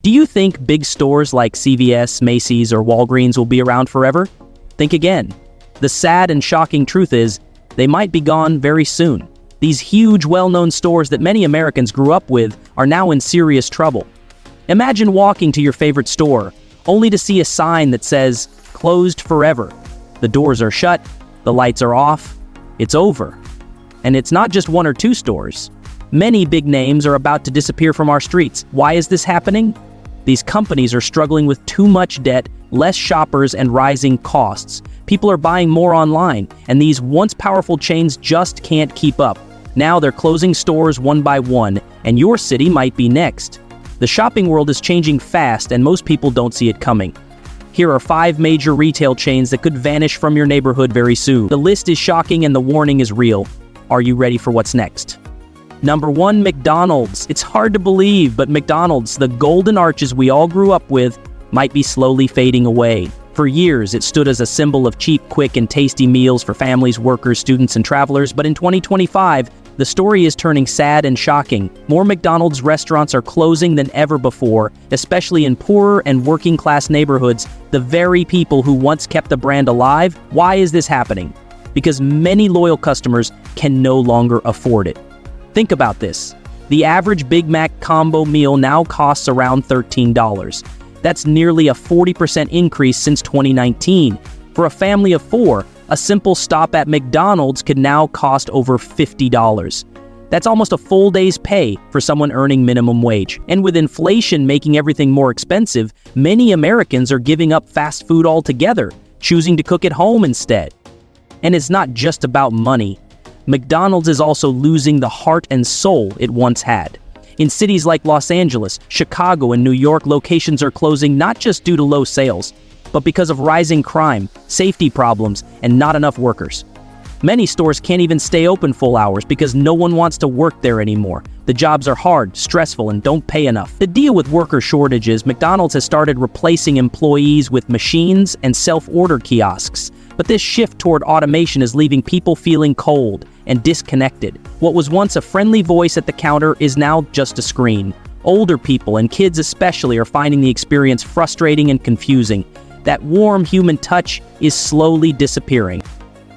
Do you think big stores like CVS, Macy's, or Walgreens will be around forever? Think again. The sad and shocking truth is, they might be gone very soon. These huge, well-known stores that many Americans grew up with are now in serious trouble. Imagine walking to your favorite store, only to see a sign that says, "Closed forever." The doors are shut, the lights are off, it's over. And it's not just one or two stores. Many big names are about to disappear from our streets. Why is this happening? These companies are struggling with too much debt, less shoppers, and rising costs. People are buying more online, and these once powerful chains just can't keep up. Now they're closing stores one by one, and your city might be next. The shopping world is changing fast, and most people don't see it coming. Here are 5 major retail chains that could vanish from your neighborhood very soon. The list is shocking and the warning is real. Are you ready for what's next? Number 1, McDonald's. It's hard to believe, but McDonald's, the golden arches we all grew up with, might be slowly fading away. For years, it stood as a symbol of cheap, quick, and tasty meals for families, workers, students, and travelers, but in 2025, the story is turning sad and shocking. More McDonald's restaurants are closing than ever before, especially in poorer and working-class neighborhoods, the very people who once kept the brand alive. Why is this happening? Because many loyal customers can no longer afford it. Think about this. The average Big Mac combo meal now costs around $13. That's nearly a 40% increase since 2019. For a family of 4, a simple stop at McDonald's could now cost over $50. That's almost a full day's pay for someone earning minimum wage. And with inflation making everything more expensive, many Americans are giving up fast food altogether, choosing to cook at home instead. And it's not just about money. McDonald's is also losing the heart and soul it once had. In cities like Los Angeles, Chicago, and New York, locations are closing not just due to low sales, but because of rising crime, safety problems, and not enough workers. Many stores can't even stay open full hours because no one wants to work there anymore. The jobs are hard, stressful, and don't pay enough. To deal with worker shortages, McDonald's has started replacing employees with machines and self-order kiosks. But this shift toward automation is leaving people feeling cold and disconnected. What was once a friendly voice at the counter is now just a screen. Older people, and kids especially, are finding the experience frustrating and confusing. That warm human touch is slowly disappearing.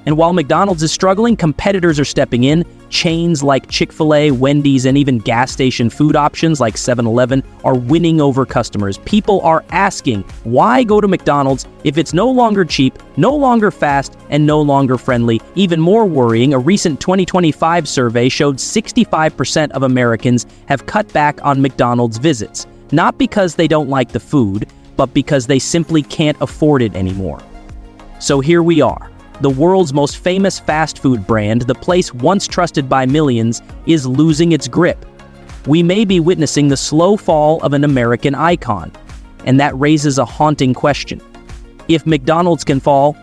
And while McDonald's is struggling, competitors are stepping in. Chains like Chick-fil-A, Wendy's, and even gas station food options like 7-Eleven are winning over customers. People are asking, why go to McDonald's if it's no longer cheap, no longer fast, and no longer friendly? Even more worrying, a recent 2025 survey showed 65% of Americans have cut back on McDonald's visits. Not because they don't like the food, but because they simply can't afford it anymore. So here we are. The world's most famous fast food brand, the place once trusted by millions, is losing its grip. We may be witnessing the slow fall of an American icon, and that raises a haunting question. If McDonald's can fall,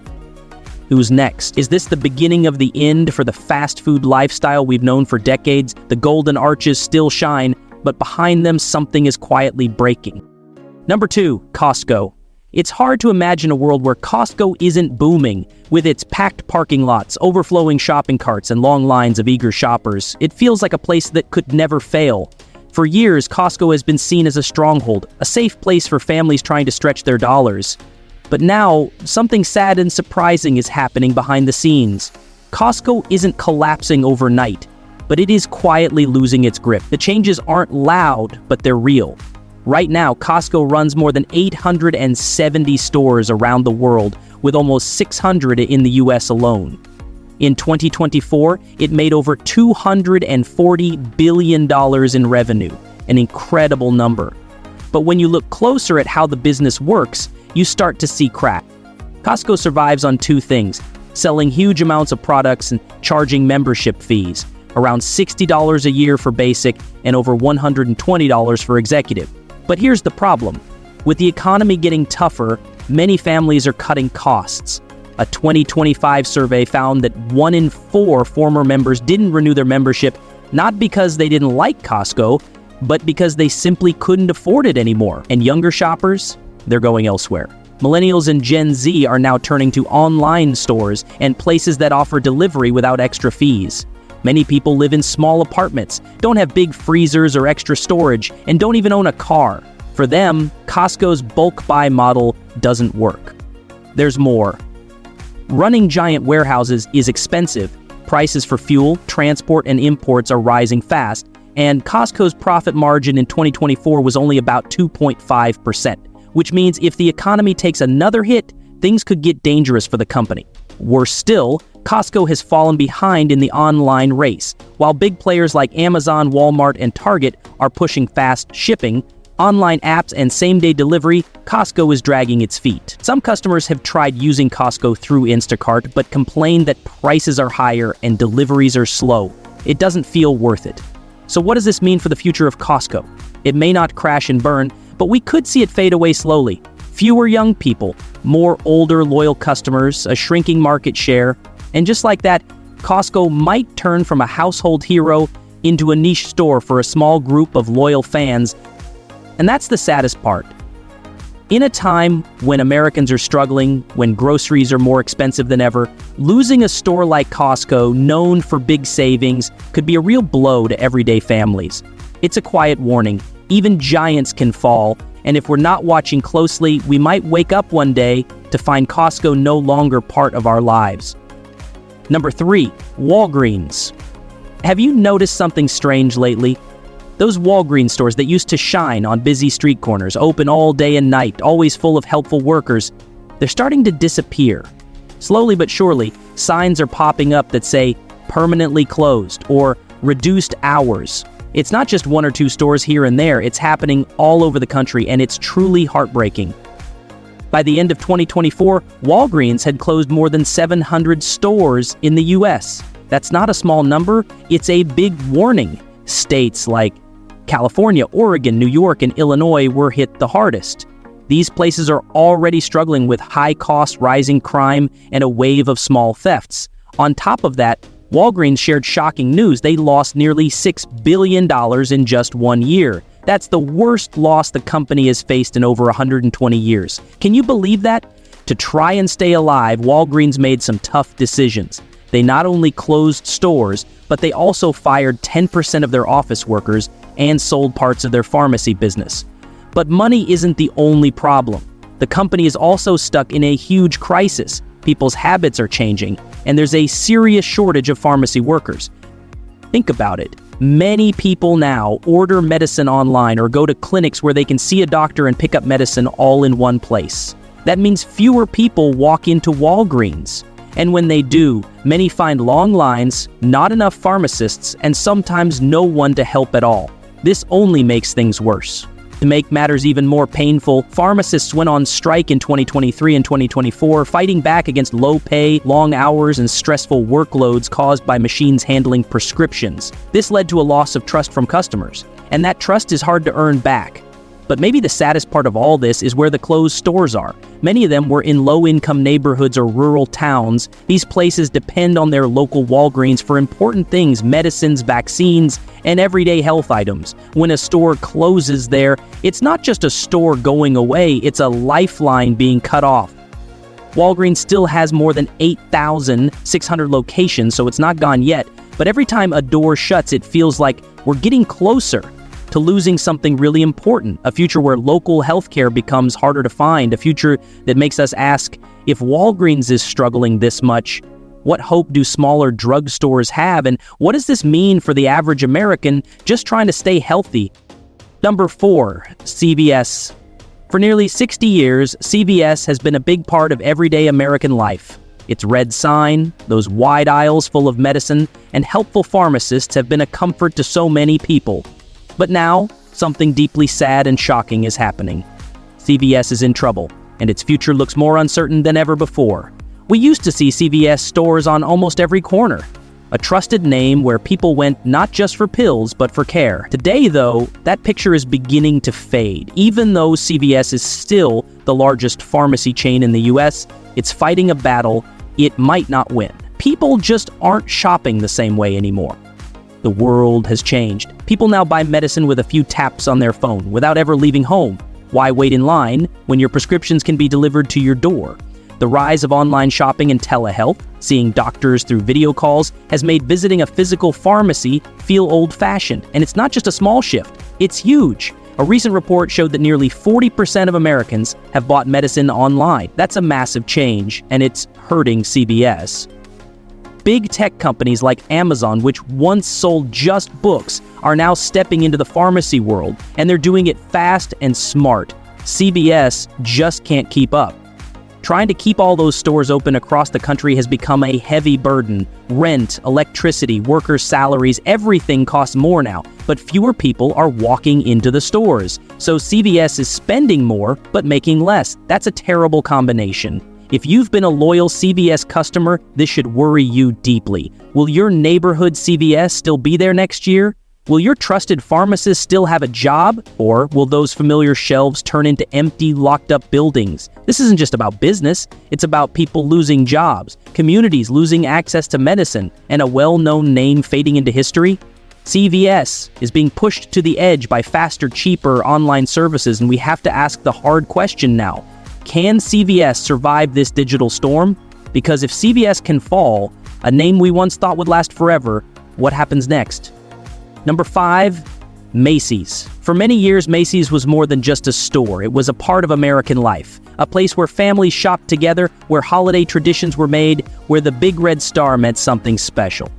who's next? Is this the beginning of the end for the fast food lifestyle we've known for decades? The golden arches still shine, but behind them something is quietly breaking. Number 2, Costco. It's hard to imagine a world where Costco isn't booming. With its packed parking lots, overflowing shopping carts, and long lines of eager shoppers, it feels like a place that could never fail. For years, Costco has been seen as a stronghold, a safe place for families trying to stretch their dollars. But now, something sad and surprising is happening behind the scenes. Costco isn't collapsing overnight, but it is quietly losing its grip. The changes aren't loud, but they're real. Right now, Costco runs more than 870 stores around the world, with almost 600 in the US alone. In 2024, it made over $240 billion in revenue, an incredible number. But when you look closer at how the business works, you start to see cracks. Costco survives on 2 things: selling huge amounts of products and charging membership fees, around $60 a year for basic and over $120 for executive. But here's the problem. With the economy getting tougher, many families are cutting costs. A 2025 survey found that 1 in 4 former members didn't renew their membership, not because they didn't like Costco, but because they simply couldn't afford it anymore. And younger shoppers, they're going elsewhere. Millennials and Gen Z are now turning to online stores and places that offer delivery without extra fees. Many people live in small apartments, don't have big freezers or extra storage, and don't even own a car. For For them, Costco's bulk buy model doesn't work. There's more. Running giant warehouses is expensive. Prices for fuel, transport, and imports are rising fast, and Costco's profit margin in 2024 was only about 2.5%, which means if the economy takes another hit, things could get dangerous for the company. Worse still, Costco has fallen behind in the online race. While big players like Amazon, Walmart, and Target are pushing fast shipping, online apps, and same-day delivery, Costco is dragging its feet. Some customers have tried using Costco through Instacart, but complain that prices are higher and deliveries are slow. It doesn't feel worth it. So what does this mean for the future of Costco? It may not crash and burn, but we could see it fade away slowly. Fewer young people, more older loyal customers, a shrinking market share, and just like that, Costco might turn from a household hero into a niche store for a small group of loyal fans. And that's the saddest part. In a time when Americans are struggling, when groceries are more expensive than ever, losing a store like Costco, known for big savings, could be a real blow to everyday families. It's a quiet warning. Even giants can fall, and if we're not watching closely, we might wake up one day to find Costco no longer part of our lives. Number 3, Walgreens. Have you noticed something strange lately? Those Walgreens stores that used to shine on busy street corners, open all day and night, always full of helpful workers, they're starting to disappear. Slowly but surely, signs are popping up that say permanently closed or reduced hours. It's not just 1 or 2 stores here and there, it's happening all over the country, and it's truly heartbreaking. By the end of 2024, Walgreens had closed more than 700 stores in the US. That's not a small number, it's a big warning. States like California, Oregon, New York, and Illinois were hit the hardest. These places are already struggling with high cost, rising crime, and a wave of small thefts. On top of that, Walgreens shared shocking news. They lost nearly $6 billion in just 1 year. That's the worst loss the company has faced in over 120 years. Can you believe that? To try and stay alive, Walgreens made some tough decisions. They not only closed stores, but they also fired 10% of their office workers and sold parts of their pharmacy business. But money isn't the only problem. The company is also stuck in a huge crisis. People's habits are changing, and there's a serious shortage of pharmacy workers. Think about it. Many people now order medicine online or go to clinics where they can see a doctor and pick up medicine all in one place. That means fewer people walk into Walgreens. And when they do, many find long lines, not enough pharmacists, and sometimes no one to help at all. This only makes things worse. To make matters even more painful, pharmacists went on strike in 2023 and 2024, fighting back against low pay, long hours, and stressful workloads caused by machines handling prescriptions. This led to a loss of trust from customers, and that trust is hard to earn back. But maybe the saddest part of all this is where the closed stores are. Many of them were in low-income neighborhoods or rural towns. These places depend on their local Walgreens for important things, medicines, vaccines, and everyday health items. When a store closes there, it's not just a store going away, it's a lifeline being cut off. Walgreens still has more than 8,600 locations, so it's not gone yet. But every time a door shuts, it feels like we're getting closer to losing something really important, a future where local healthcare becomes harder to find, a future that makes us ask, if Walgreens is struggling this much, what hope do smaller drugstores have, and what does this mean for the average American just trying to stay healthy? Number 4, CVS. For nearly 60 years, CVS has been a big part of everyday American life. Its red sign, those wide aisles full of medicine, and helpful pharmacists have been a comfort to so many people. But now, something deeply sad and shocking is happening. CVS is in trouble, and its future looks more uncertain than ever before. We used to see CVS stores on almost every corner, a trusted name where people went not just for pills, but for care. Today, though, that picture is beginning to fade. Even though CVS is still the largest pharmacy chain in the US, it's fighting a battle it might not win. People just aren't shopping the same way anymore. The world has changed. People now buy medicine with a few taps on their phone without ever leaving home. Why wait in line when your prescriptions can be delivered to your door? The rise of online shopping and telehealth, seeing doctors through video calls, has made visiting a physical pharmacy feel old-fashioned. And it's not just a small shift, it's huge. A recent report showed that nearly 40% of Americans have bought medicine online. That's a massive change, and it's hurting CVS. Big tech companies like Amazon, which once sold just books, are now stepping into the pharmacy world, and they're doing it fast and smart. CVS just can't keep up. Trying to keep all those stores open across the country has become a heavy burden. Rent, electricity, workers' salaries, everything costs more now, but fewer people are walking into the stores. So CVS is spending more, but making less. That's a terrible combination. If you've been a loyal CVS customer, this should worry you deeply. Will your neighborhood CVS still be there next year? Will your trusted pharmacist still have a job? Or will those familiar shelves turn into empty, locked-up buildings? This isn't just about business. It's about people losing jobs, communities losing access to medicine, and a well-known name fading into history. CVS is being pushed to the edge by faster, cheaper online services, and we have to ask the hard question now. Can CVS survive this digital storm? Because if CVS can fall, a name we once thought would last forever, what happens next? Number 5, Macy's. For many years, Macy's was more than just a store. It was a part of American life, a place where families shopped together, where holiday traditions were made, where the big red star meant something special.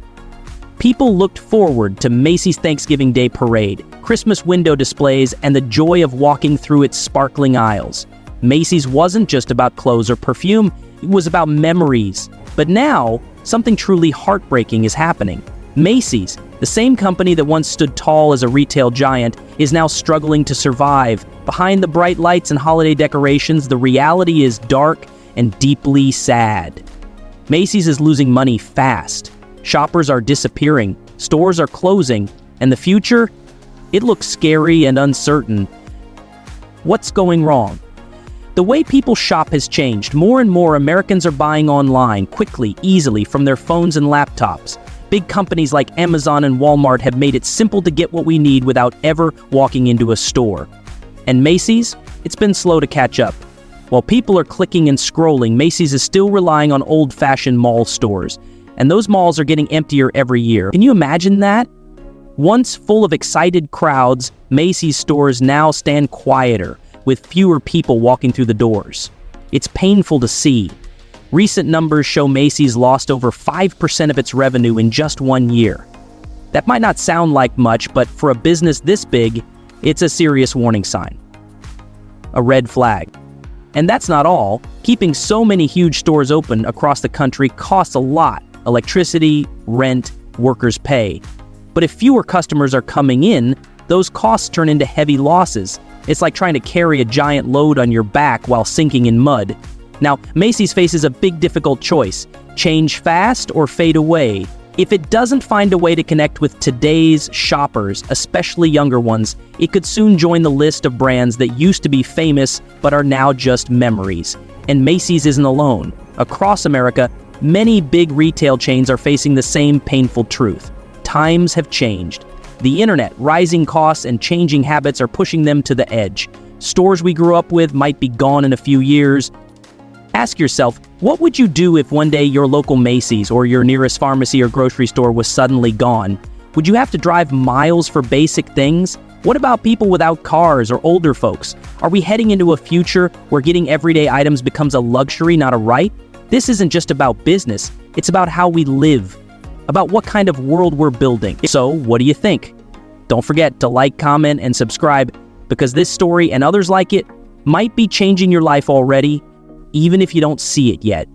People looked forward to Macy's Thanksgiving Day Parade, Christmas window displays, and the joy of walking through its sparkling aisles. Macy's wasn't just about clothes or perfume, it was about memories. But now, something truly heartbreaking is happening. Macy's, the same company that once stood tall as a retail giant, is now struggling to survive. Behind the bright lights and holiday decorations, the reality is dark and deeply sad. Macy's is losing money fast. Shoppers are disappearing, stores are closing, and the future? It looks scary and uncertain. What's going wrong? The way people shop has changed. More and more Americans are buying online, quickly, easily, from their phones and laptops. Big companies like Amazon and Walmart have made it simple to get what we need without ever walking into a store. And Macy's? It's been slow to catch up. While people are clicking and scrolling, Macy's is still relying on old-fashioned mall stores. And those malls are getting emptier every year. Can you imagine that? Once full of excited crowds, Macy's stores now stand quieter, with fewer people walking through the doors. It's painful to see. Recent numbers show Macy's lost over 5% of its revenue in just 1 year. That might not sound like much, but for a business this big, it's a serious warning sign. A red flag. And that's not all. Keeping so many huge stores open across the country costs a lot. Electricity, rent, workers' pay. But if fewer customers are coming in, those costs turn into heavy losses. It's like trying to carry a giant load on your back while sinking in mud. Now, Macy's faces a big, difficult choice. Change fast or fade away. If it doesn't find a way to connect with today's shoppers, especially younger ones, it could soon join the list of brands that used to be famous but are now just memories. And Macy's isn't alone. Across America, many big retail chains are facing the same painful truth. Times have changed. The internet, rising costs, and changing habits are pushing them to the edge. Stores we grew up with might be gone in a few years. Ask yourself, what would you do if one day your local Macy's or your nearest pharmacy or grocery store was suddenly gone? Would you have to drive miles for basic things? What about people without cars or older folks? Are we heading into a future where getting everyday items becomes a luxury, not a right? This isn't just about business, it's about how we live, about what kind of world we're building. So, what do you think? Don't forget to like, comment, and subscribe, because this story and others like it might be changing your life already, even if you don't see it yet.